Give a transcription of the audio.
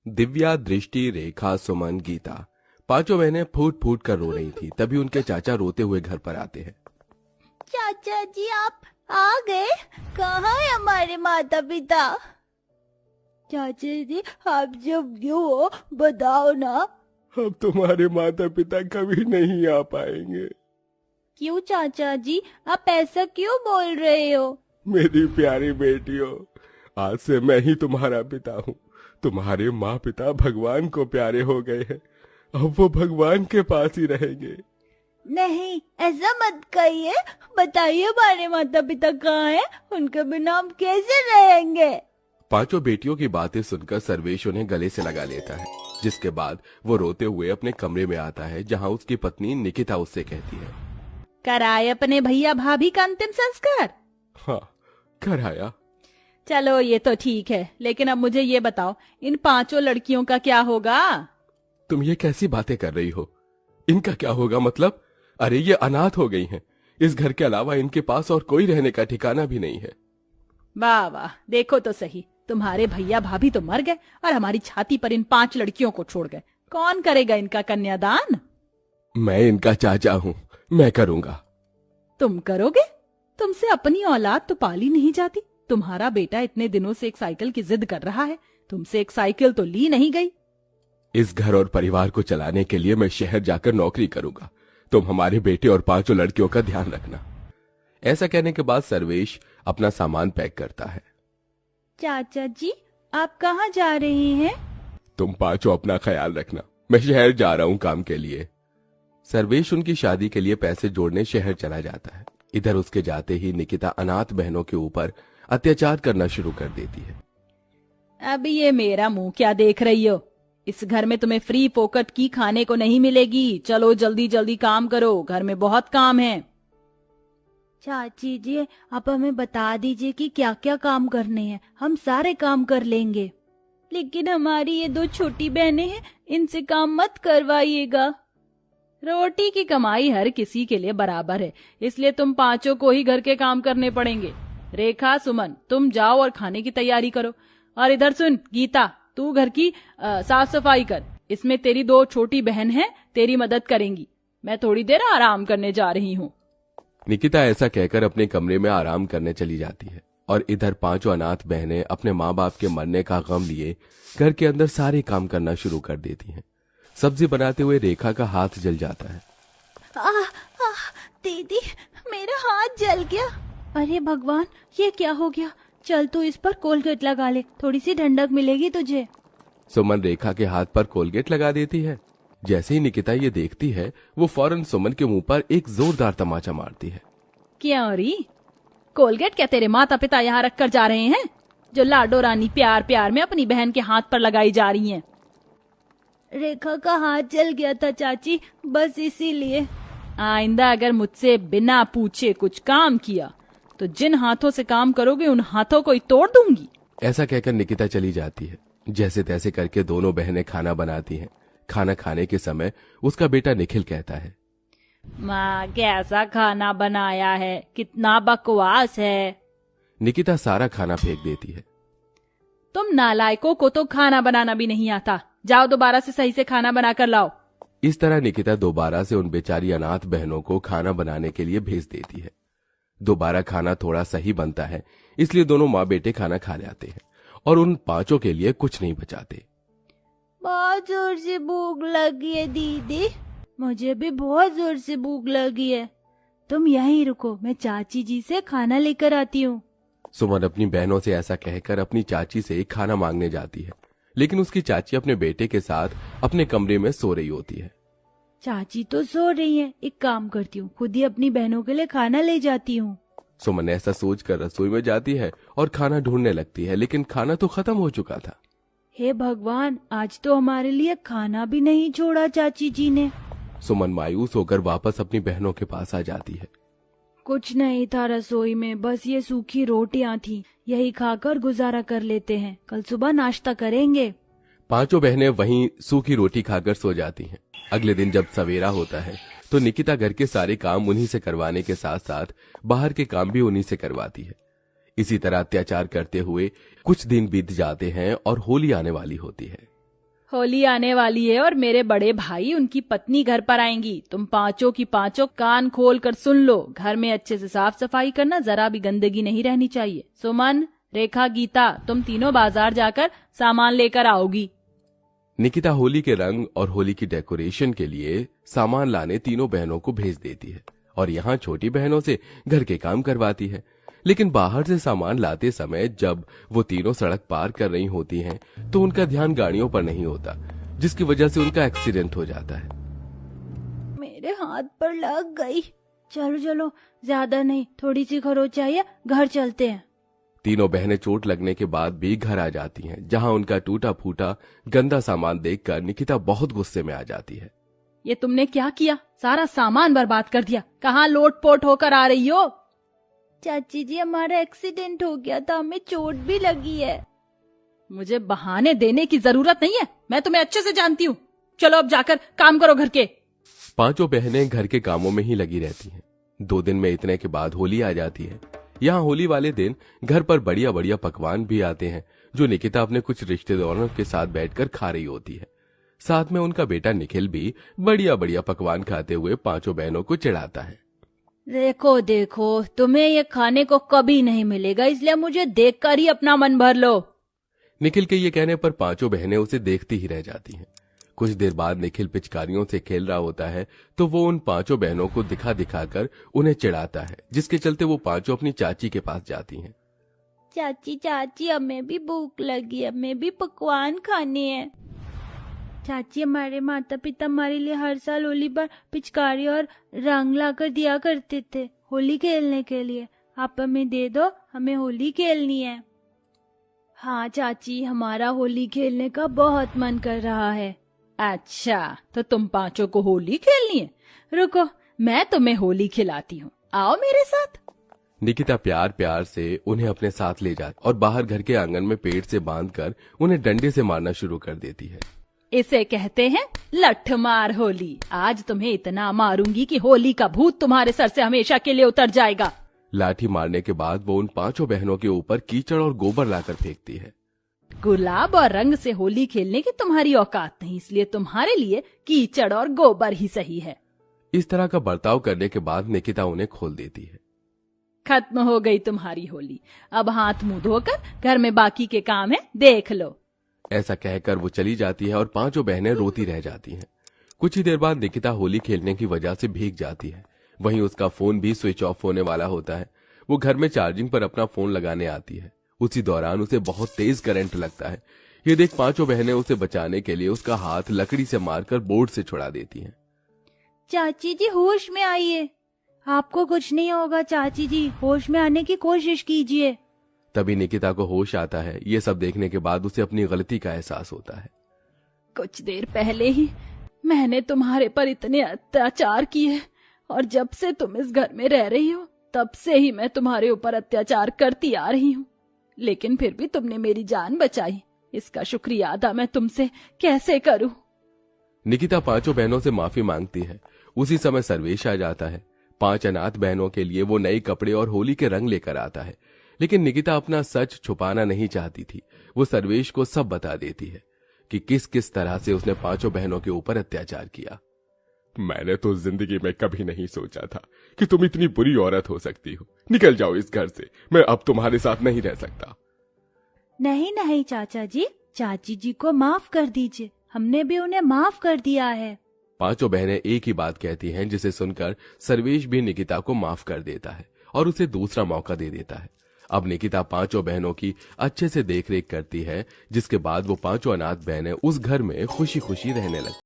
दिव्या, दृष्टि, रेखा, सुमन, गीता पांचों बहनें फूट फूट कर रो रही थी। तभी उनके चाचा रोते हुए घर पर आते हैं। चाचा जी आप आ गए? कहाँ है हमारे माता पिता? चाचा जी आप जब क्यों हो बताओ ना। अब तुम्हारे माता पिता कभी नहीं आ पाएंगे। क्यों चाचा जी आप ऐसा क्यों बोल रहे हो? मेरी प्यारी बेटियों, आज से मैं ही तुम्हारा पिता हूँ। तुम्हारे माँ पिता भगवान को प्यारे हो गए हैं। अब वो भगवान के पास ही रहेंगे। नहीं ऐसा मत कहिए। बताइए हमारे माता पिता कहाँ हैं? उनके बिना हम कैसे रहेंगे? पांचों बेटियों की बातें सुनकर सर्वेश उन्हें गले से लगा लेता है, जिसके बाद वो रोते हुए अपने कमरे में आता है, जहाँ उसकी पत्नी निकिता उससे कहती है, कराए अपने भैया भाभी का अंतिम संस्कार? हाँ कराया। चलो ये तो ठीक है, लेकिन अब मुझे ये बताओ इन पांचों लड़कियों का क्या होगा? तुम ये कैसी बातें कर रही हो? इनका क्या होगा मतलब? अरे ये अनाथ हो गई हैं। इस घर के अलावा इनके पास और कोई रहने का ठिकाना भी नहीं है। वाह वाह, देखो तो सही, तुम्हारे भैया भाभी तो मर गए और हमारी छाती पर इन 5 लड़कियों को छोड़ गए। कौन करेगा इनका कन्यादान? मैं इनका चाचा हूँ, मैं करूँगा। तुम करोगे? तुमसे अपनी औलाद तो पाली नहीं जाती। तुम्हारा बेटा इतने दिनों से एक साइकिल की जिद कर रहा है, तुमसे एक साइकिल तो ली नहीं गई। इस घर और परिवार को चलाने के लिए मैं शहर जाकर नौकरी करूंगा। तुम हमारे बेटे और पांचों लड़कियों का ध्यान रखना। ऐसा कहने के बाद सर्वेश अपना सामान पैक करता है। चाचा जी आप कहाँ जा रहे हैं? तुम पांचों अपना ख्याल रखना, मैं शहर जा रहा हूँ काम के लिए। सर्वेश उनकी शादी के लिए पैसे जोड़ने शहर चला जाता है। इधर उसके जाते ही निकिता अनाथ बहनों के ऊपर अत्याचार करना शुरू कर देती है। अब ये मेरा मुंह क्या देख रही हो? इस घर में तुम्हें फ्री फोकट की खाने को नहीं मिलेगी। चलो जल्दी जल्दी काम करो, घर में बहुत काम है। चाची जी आप हमें बता दीजिए कि क्या क्या काम करने हैं, हम सारे काम कर लेंगे। लेकिन हमारी ये 2 छोटी बहनें हैं, इनसे काम मत करवाइएगा। रोटी की कमाई हर किसी के लिए बराबर है, इसलिए तुम पांचों को ही घर के काम करने पड़ेंगे। रेखा, सुमन तुम जाओ और खाने की तैयारी करो। और इधर सुन गीता, तू घर की साफ सफाई कर। इसमें तेरी 2 छोटी बहन हैं, तेरी मदद करेंगी। मैं थोड़ी देर आराम करने जा रही हूँ। निकिता ऐसा कहकर अपने कमरे में आराम करने चली जाती है और इधर पांचों अनाथ बहनें अपने माँ बाप के मरने का गम लिए घर के अंदर सारे काम करना शुरू कर देती हैं। सब्जी बनाते हुए रेखा का हाथ जल जाता है। दीदी मेरा हाथ जल गया। अरे भगवान ये क्या हो गया? चल तू इस पर कोलगेट लगा ले, थोड़ी सी ठंडक मिलेगी तुझे। सुमन रेखा के हाथ पर कोलगेट लगा देती है। जैसे ही निकिता ये देखती है, वो फौरन सुमन के मुंह पर एक जोरदार तमाचा मारती है। क्या री? कोलगेट क्या तेरे माता पिता यहाँ रख कर जा रहे हैं, जो लाडो रानी प्यार प्यार में अपनी बहन के हाथ पर लगाई जा रही हैं? रेखा का हाथ जल गया था चाची, बस इसीलिए। आइंदा अगर मुझसे बिना पूछे कुछ काम किया तो जिन हाथों से काम करोगे उन हाथों को ही तोड़ दूंगी। ऐसा कहकर निकिता चली जाती है। जैसे तैसे करके दोनों बहनें खाना बनाती हैं। खाना खाने के समय उसका बेटा निखिल कहता है, माँ कैसा खाना बनाया है, कितना बकवास है। निकिता सारा खाना फेंक देती है। तुम नालायकों को तो खाना बनाना भी नहीं आता, जाओ दोबारा से सही से खाना बना कर लाओ। इस तरह निकिता दोबारा से उन बेचारी अनाथ बहनों को खाना बनाने के लिए भेज देती है। दोबारा खाना थोड़ा सही बनता है, इसलिए दोनों माँ बेटे खाना खा जाते हैं और उन पांचों के लिए कुछ नहीं बचाते। बहुत जोर से भूख लगी है दीदी, मुझे भी बहुत जोर से भूख लगी है। तुम यहीं रुको, मैं चाची जी से खाना लेकर आती हूँ। सुमन अपनी बहनों से ऐसा कहकर अपनी चाची से खाना मांगने जाती है, लेकिन उसकी चाची अपने बेटे के साथ अपने कमरे में सो रही होती है। चाची तो सो रही है, एक काम करती हूँ, खुद ही अपनी बहनों के लिए खाना ले जाती हूँ। सुमन ऐसा सोचकर रसोई में जाती है और खाना ढूंढने लगती है, लेकिन खाना तो खत्म हो चुका था। हे भगवान, आज तो हमारे लिए खाना भी नहीं छोड़ा चाची जी ने। सुमन मायूस होकर वापस अपनी बहनों के पास आ जाती है। कुछ नहीं था रसोई में, बस ये सूखी रोटियां थी, यही खाकर गुजारा कर लेते हैं, कल सुबह नाश्ता करेंगे। पांचों बहनें वहीं सूखी रोटी खाकर सो जाती हैं। अगले दिन जब सवेरा होता है तो निकिता घर के सारे काम उन्हीं से करवाने के साथ साथ बाहर के काम भी उन्हीं से करवाती है। इसी तरह अत्याचार करते हुए कुछ दिन बीत जाते हैं और होली आने वाली होती है। होली आने वाली है और मेरे बड़े भाई उनकी पत्नी घर पर आएंगी। तुम पांचों की पांचों कान खोल कर सुन लो। घर में अच्छे से साफ सफाई करना, जरा भी गंदगी नहीं रहनी चाहिए। सुमन, रेखा, गीता, तुम तीनों बाजार जाकर सामान लेकर आओगी। निकिता होली के रंग और होली की डेकोरेशन के लिए सामान लाने तीनों बहनों को भेज देती है और यहाँ छोटी बहनों से घर के काम करवाती है। लेकिन बाहर से सामान लाते समय जब वो तीनों सड़क पार कर रही होती हैं, तो उनका ध्यान गाड़ियों पर नहीं होता, जिसकी वजह से उनका एक्सीडेंट हो जाता है। मेरे हाथ पर लग गई। चलो चलो, ज्यादा नहीं, थोड़ी सी खरोच आई है, घर चलते हैं। तीनों बहनें चोट लगने के बाद भी घर आ जाती हैं, जहां उनका टूटा फूटा गंदा सामान देखकर निकिता बहुत गुस्से में आ जाती है। ये तुमने क्या किया? सारा सामान बर्बाद कर दिया। कहाँ लोट पोट होकर आ रही हो? चाची जी, हमारा एक्सीडेंट हो गया था, हमें चोट भी लगी है। मुझे बहाने देने की जरूरत नहीं है, मैं तुम्हें अच्छे से जानती हूँ। चलो अब जाकर काम करो घर के। पांचों बहनें घर के कामों में ही लगी रहती हैं। 2 दिन में इतने के बाद होली आ जाती है। यहाँ होली वाले दिन घर पर बढ़िया बढ़िया पकवान भी आते हैं, जो निकिता अपने कुछ रिश्तेदारों के साथ बैठकर खा रही होती है। साथ में उनका बेटा निखिल भी बढ़िया बढ़िया पकवान खाते हुए पांचों बहनों को चिढ़ाता है। देखो देखो, तुम्हें ये खाने को कभी नहीं मिलेगा, इसलिए मुझे देखकर ही अपना मन भर लो। निखिल के ये कहने पर पांचों बहनें उसे देखती ही रह जाती हैं। कुछ देर बाद निखिल पिचकारियों से खेल रहा होता है, तो वो उन पांचों बहनों को दिखा दिखाकर उन्हें चिढ़ाता है, जिसके चलते वो पांचों अपनी चाची के पास जाती हैं। चाची चाची, हमें भी भूख लगी है, हमें भी पकवान खाने हैं। चाची, हमारे माता पिता हमारे लिए हर साल होली पर पिचकारी और रंग लाकर दिया करते थे होली खेलने के लिए। आप हमें दे दो, हमें होली खेलनी है। हाँ चाची, हमारा होली खेलने का बहुत मन कर रहा है। अच्छा, तो तुम पांचों को होली खेलनी है? रुको, मैं तुम्हें होली खिलाती हूँ, आओ मेरे साथ। निकिता प्यार प्यार से उन्हें अपने साथ ले जाती और बाहर घर के आंगन में पेड़ से बांधकर उन्हें डंडे से मारना शुरू कर देती है। इसे कहते हैं लठमार होली। आज तुम्हें इतना मारूंगी कि होली का भूत तुम्हारे सर से हमेशा के लिए उतर जाएगा। लाठी मारने के बाद वो उन पांचों बहनों के ऊपर कीचड़ और गोबर लाकर फेंकती है। गुलाब और रंग से होली खेलने की तुम्हारी औकात नहीं, इसलिए तुम्हारे लिए कीचड़ और गोबर ही सही है। इस तरह का बर्ताव करने के बाद निकिता उन्हें खोल देती है। खत्म हो गई तुम्हारी होली। अब हाथ मुंह धोकर घर में बाकी के काम है, देख लो। ऐसा कहकर वो चली जाती है और पांचों बहनें रोती रह जाती हैं। कुछ ही देर बाद निकिता होली खेलने की वजह से भीग जाती है। वहीं उसका फोन भी स्विच ऑफ होने वाला होता है। वो घर में चार्जिंग पर अपना फोन लगाने आती है। उसी दौरान उसे बहुत तेज करंट लगता है। ये देख पांचों बहनें उसे बचाने के लिए उसका हाथ लकड़ी से मारकर बोर्ड से छुड़ा देती हैं। चाची जी, होश में आइए, आपको कुछ नहीं होगा। चाची जी, होश में आने की कोशिश कीजिए। तभी निकिता को होश आता है। ये सब देखने के बाद उसे अपनी गलती का एहसास होता है। कुछ देर पहले ही मैंने तुम्हारे पर इतने अत्याचार किए और जब से तुम इस घर में रह रही हो तब से ही मैं तुम्हारे ऊपर अत्याचार करती आ रही हूँ, लेकिन फिर भी तुमने मेरी जान बचाई। इसका शुक्रिया अदा मैं तुमसे कैसे करूं? निकिता पांचों बहनों से माफी मांगती है। उसी समय सर्वेश आ जाता है। 5 अनाथ बहनों के लिए वो नए कपड़े और होली के रंग लेकर आता है, लेकिन निकिता अपना सच छुपाना नहीं चाहती थी। वो सर्वेश को सब बता देती है कि किस किस तरह से उसने पांचों बहनों के ऊपर अत्याचार किया। मैंने तो जिंदगी में कभी नहीं सोचा था कि तुम इतनी बुरी औरत हो सकती हो। निकल जाओ इस घर से, मैं अब तुम्हारे साथ नहीं रह सकता। नहीं नहीं चाचा जी, चाची जी को माफ कर दीजिए, हमने भी उन्हें माफ कर दिया है। पांचों बहनें एक ही बात कहती हैं, जिसे सुनकर सर्वेश भी निकिता को माफ कर देता है और उसे दूसरा मौका दे देता है। अब निकिता पांचों बहनों की अच्छे से देखरेख करती है, जिसके बाद वो पांचों अनाथ बहनें उस घर में खुशी खुशी रहने लगती।